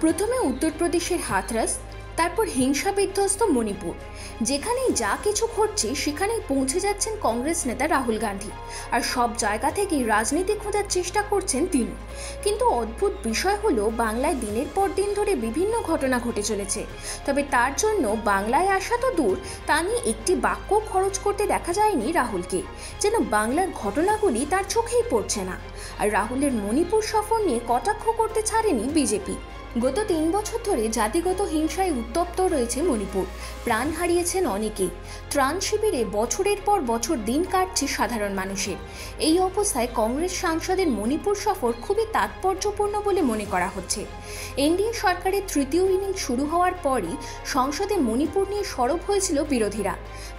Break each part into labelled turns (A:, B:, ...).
A: প্রথমে উত্তরপ্রদেশের হাথরাস, তারপর হিংসা বিধ্বস্ত মণিপুর। যেখানেই যা কিছু ঘটছে সেখানেই পৌঁছে যাচ্ছেন কংগ্রেস নেতা রাহুল গান্ধী, আর সব জায়গা থেকেই রাজনীতি খোঁজার চেষ্টা করছেন তিনি। কিন্তু অদ্ভুত বিষয় হলো, বাংলায় দিনের পর দিন ধরে বিভিন্ন ঘটনা ঘটে চলেছে, তবে তার জন্য বাংলায় আসা তো দূর, তা নিয়ে একটি বাক্য খরচ করতে দেখা যায়নি রাহুলকে। যেন বাংলার ঘটনাগুলি তার চোখেই পড়ছে না। আর রাহুলের মণিপুর সফর নিয়ে কটাক্ষ করতে ছাড়েনি বিজেপি। গত 3 বছর ধরে জাতিগত হিংসায় উত্তপ্ত রয়েছে মণিপুর। প্রাণ হারিয়েছেন অনেকেই। ত্রাণ শিবিরে বছরের পর বছর দিন কাটছে সাধারণ মানুষের। এই অবস্থায় কংগ্রেস সাংসদের মণিপুর সফর খুবই তাৎপর্যপূর্ণ বলে মনে করা হচ্ছে। এনডিএ সরকারের তৃতীয় ইনিংস শুরু হওয়ার পরই সংসদে মণিপুর নিয়ে সরব হয়েছিল বিরোধীরা।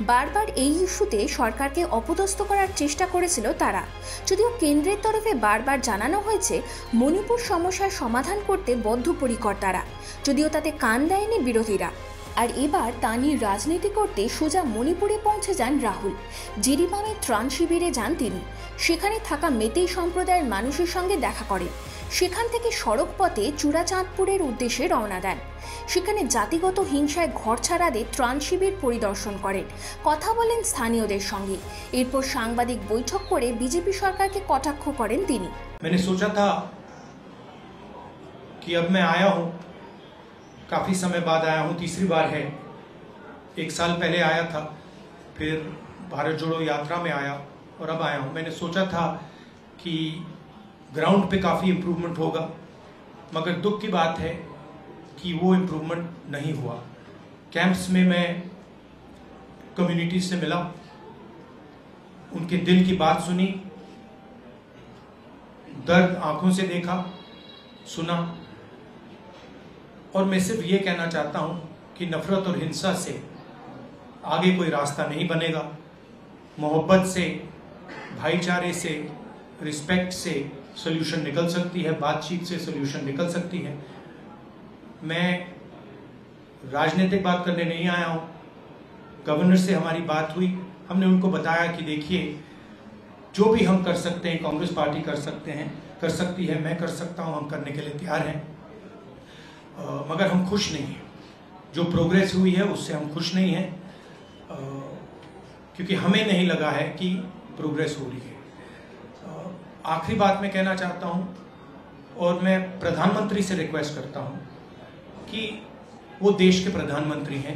A: বারবার এই ইস্যুতে সরকারকে অপদস্থ করার চেষ্টা করেছিল তারা। যদিও কেন্দ্রের তরফে বারবার জানানো হয়েছে মণিপুর সমস্যার সমাধান করতে বদ্ধপরিকর তারা, যদিও তাতে কান দেয়নি বিরোধীরা। আর এবার তা নিয়ে রাজনীতি করতে সোজা মণিপুরে পৌঁছে যান রাহুল। জিরিবামে ত্রাণ শিবিরে যান তিনি। সেখানে থাকা মেতেই সম্প্রদায়ের মানুষের সঙ্গে দেখা করেন। সেখান থেকে সড়ক পথে চূড়াচাঁদপুরের উদ্দেশ্যে রওনা দেন। সেখানে জাতিগত হিংসায় ঘরছাড়াদের ত্রাণ শিবির পরিদর্শন করেন, কথা বলেন স্থানীয়দের সঙ্গে। এরপর সাংবাদিক বৈঠক করে বিজেপি সরকারকে কটাক্ষ করেন তিনি।
B: कि अब मैं आया हूँ, काफ़ी समय बाद आया हूँ, तीसरी बार है। 1 साल पहले आया था, फिर भारत जोड़ो यात्रा में आया और अब आया हूँ। मैंने सोचा था कि ग्राउंड पे काफ़ी इम्प्रूवमेंट होगा, मगर दुख की बात है कि वो इम्प्रूवमेंट नहीं हुआ। कैंप्स में मैं कम्युनिटी से मिला, उनके दिल की बात सुनी, दर्द आंखों से देखा, सुना। और मैं सिर्फ ये कहना चाहता हूँ कि नफरत और हिंसा से आगे कोई रास्ता नहीं बनेगा। मोहब्बत से, भाईचारे से, रिस्पेक्ट से सॉल्यूशन निकल सकती है, बातचीत से सॉल्यूशन निकल सकती है। मैं राजनीतिक बात करने नहीं आया हूँ। गवर्नर से हमारी बात हुई, हमने उनको बताया कि देखिए, जो भी हम कर सकते हैं, कांग्रेस पार्टी कर सकती है, मैं कर सकता हूँ, हम करने के लिए तैयार हैं। मगर हम खुश नहीं हैं। जो प्रोग्रेस हुई है उससे हम खुश नहीं हैं, क्योंकि हमें नहीं लगा है कि प्रोग्रेस हो रही है। आखिरी बात मैं कहना चाहता हूँ, और मैं प्रधानमंत्री से रिक्वेस्ट करता हूँ कि वो देश के प्रधानमंत्री हैं।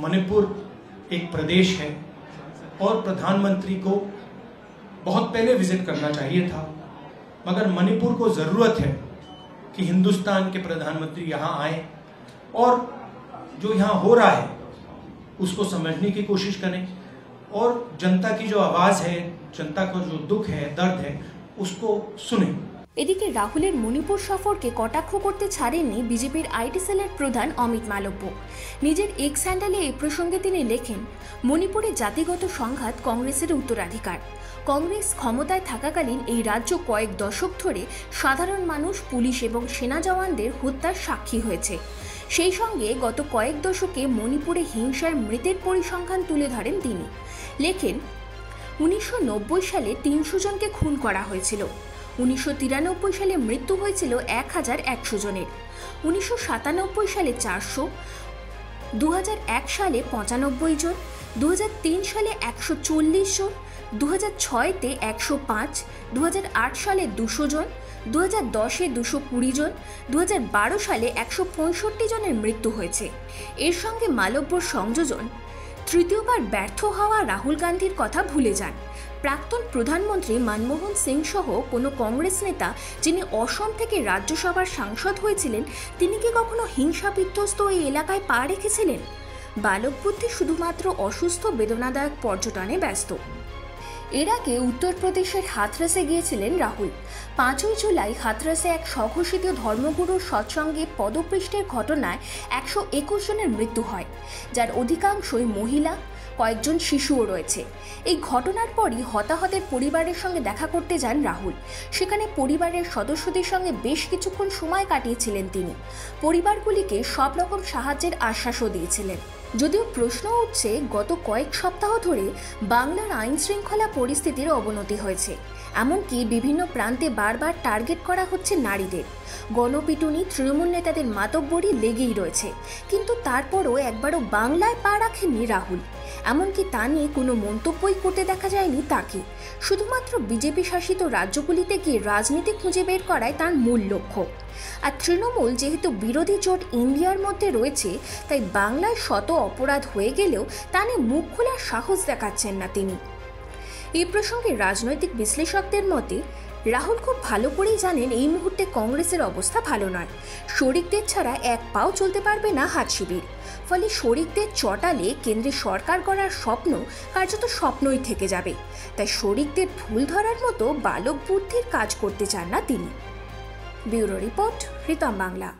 B: मणिपुर एक प्रदेश है और प्रधानमंत्री को बहुत पहले विजिट करना चाहिए था, मगर मणिपुर को ज़रूरत है कि हिंदुस्तान के प्रधानमंत्री यहाँ आए और जो यहाँ हो रहा है उसको समझने की कोशिश करें, और जनता की जो आवाज़ है, जनता का जो दुख है, दर्द है, उसको सुनें।
A: এদিকে রাহুলের মণিপুর সফরকে কটাক্ষ করতে ছাড়েননি বিজেপির আইটি সেলের প্রধান অমিত মালব্য। নিজের এক্স হ্যান্ডেলে এ প্রসঙ্গে তিনি লেখেন, মণিপুরে জাতিগত সংঘাত কংগ্রেসের উত্তরাধিকার। কংগ্রেস ক্ষমতায় থাকাকালীন এই রাজ্য কয়েক দশক ধরে সাধারণ মানুষ, পুলিশ এবং সেনা জওয়ানদের হত্যার সাক্ষী হয়েছে। সেই সঙ্গে গত কয়েক দশকে মণিপুরে হিংসার মৃতের পরিসংখ্যান তুলে ধরেন তিনি। লেখেন, 1990 সালে 300 জনকে খুন করা হয়েছিল। 1993 সালে মৃত্যু হয়েছিল 1100 জনের। 1997 সালে 400, 2001 সালে 95 জন, 2003 সালে 140 জন, 2006-তে 105, 2008 সালে 200 জন, 2010-এ 220 জন, 2012 সালে 165 জনের মৃত্যু হয়েছে। এর সঙ্গে মালব্যর সংযোজন, তৃতীয়বার ব্যর্থ হওয়া রাহুল গান্ধীর কথা ভুলে যান। প্রাক্তন প্রধানমন্ত্রী মনমোহন সিং সহ কোনো কংগ্রেস নেতা যিনি অসম থেকে রাজ্যসভার সাংসদ হয়েছিলেন, তিনি কি কখনো হিংসা বিধ্বস্ত এই এলাকায় পা রেখেছিলেন? বালক বুদ্ধি শুধুমাত্র অসুস্থ বেদনাদায়ক পর্যটনে ব্যস্ত। এর আগে উত্তরপ্রদেশের হাথরাসে গিয়েছিলেন রাহুল। 5ই জুলাই হাথরাসে এক স্বঘোষিত ধর্মগুরুর সৎসঙ্গে পদপৃষ্ঠের ঘটনায় 121 জনের মৃত্যু হয়, যার অধিকাংশই মহিলা, কয়েকজন শিশুও রয়েছে। এই ঘটনার পরই হতাহতের পরিবারের সঙ্গে দেখা করতে যান রাহুল। সেখানে পরিবারের সদস্যদের সঙ্গে বেশ কিছুক্ষণ সময় কাটিয়েছিলেন তিনি। পরিবারগুলিকে সব রকম সাহায্যের আশ্বাসও দিয়েছিলেন। যদিও প্রশ্ন উঠছে, গত কয়েক সপ্তাহ ধরে বাংলার আইন শৃঙ্খলা পরিস্থিতির অবনতি হয়েছে। এমনকি বিভিন্ন প্রান্তে বারবার টার্গেট করা হচ্ছে নারীদের। গণপিটুনি, তৃণমূল নেতাদের মাতব্বরি লেগেই রয়েছে, কিন্তু তারপরও একবারও বাংলায় পা রাখেননি রাহুল। এমনকি তা নিয়ে কোনো মন্তব্যই করতে দেখা যায়নি তাকে। শুধুমাত্র বিজেপি শাসিত রাজ্যগুলিতে গিয়ে রাজনীতি খুঁজে বের করাই তার মূল লক্ষ্য। আর তৃণমূল যেহেতু বিরোধী জোট ইন্ডিয়ার মধ্যে রয়েছে, তাই বাংলায় শত অপরাধ হয়ে গেলেও তা নিয়ে মুখ খোলার সাহস দেখাচ্ছেন না তিনি। এই প্রসঙ্গে রাজনৈতিক বিশ্লেষকদের মতে রাহুল খুব ভালো করেই জানেন এই মুহূর্তে কংগ্রেসের অবস্থা ভালো নয়। শরিকদের ছাড়া এক পাও চলতে পারবে না হাত শিবির। ফলে শরিকদের চটালে কেন্দ্রে সরকার গড়ার স্বপ্ন কার্যত স্বপ্নই থেকে যাবে। তাই শরিকদের ভুল ধরার মতো বালক বুদ্ধির কাজ করতে চান না তিনি। Bureau report, Ritam Bangla.